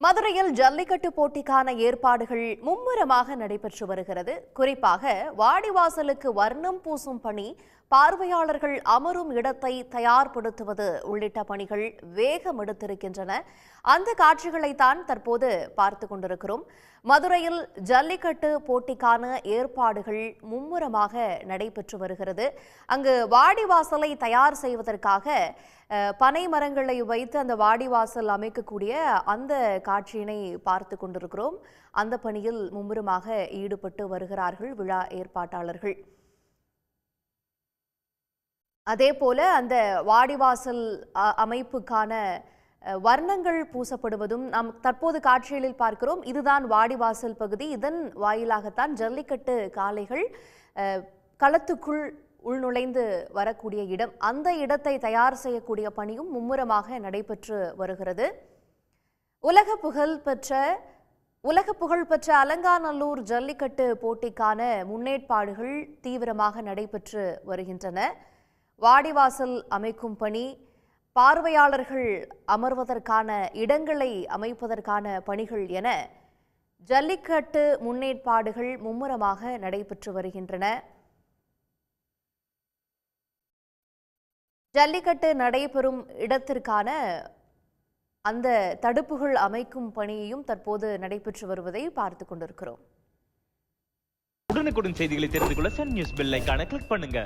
மதுரையில் ஜல்லிக்கட்டு போட்டிக்கான ஏற்பாடுகள் மும்முரமாக நடைபெற்று வருகிறது. குறிப்பாக வாடிவாசலுக்கு வர்ணம் பூசும் பணி, பார்வையாளர்கள் அமரும் இடத்தை தயார்படுத்துவது உள்ளிட்ட பணிகள் வேகம் எடுத்திருக்கின்றன. அந்த காட்சிகளைத்தான் தற்போது பார்த்து கொண்டிருக்கிறோம். மதுரையில் ஜல்லிக்கட்டு போட்டிக்கான ஏற்பாடுகள் மும்முரமாக நடைபெற்று வருகிறது. அங்கு வாடிவாசலை தயார் செய்வதற்காக பனை மரங்களை வைத்து அந்த வாடிவாசல் அமைக்கக்கூடிய அந்த காட்சியினை பார்த்து கொண்டிருக்கிறோம். அந்த பணியில் மும்முரமாக ஈடுபட்டு வருகிறார்கள் விழா ஏற்பாட்டாளர்கள். அதே போல அந்த வாடிவாசல் அமைப்புக்கான வர்ணங்கள் பூசப்படுவதும் நாம் தற்போது காட்சிகளில் பார்க்கிறோம். இதுதான் வாடிவாசல் பகுதி. இதன் வாயிலாகத்தான் ஜல்லிக்கட்டு காளைகள் களத்துக்குள் உள்நுழைந்து வரக்கூடிய இடம். அந்த இடத்தை தயார் செய்யக்கூடிய பணியும் மும்முரமாக நடைபெற்று வருகிறது. உலக புகழ்பெற்ற அலங்காநல்லூர் ஜல்லிக்கட்டு போட்டிக்கான முன்னேற்பாடுகள் தீவிரமாக நடைபெற்று வருகின்றன. வாடிவாசல் அமைக்கும் பணி, பார்வையாளர்கள் அமர்வதற்கான இடங்களை அமைப்பதற்கான பணிகள் என ஜல்லிக்கட்டு முன்னேற்பாடுகள் மும்முரமாக நடைபெற்று வருகின்றன. ஜல்லிக்கட்டு நடைபெறும் இடத்திற்கான அந்த தடுப்புகள் அமைக்கும் பணியையும் தற்போது நடைபெற்று வருவதை பார்த்துக் கொண்டிருக்கிறோம். உடனுக்குடன் செய்திகளை தெரிந்து கொள்ள சன் நியூஸ் பெல் ஐகானை கிளிக் பண்ணுங்க.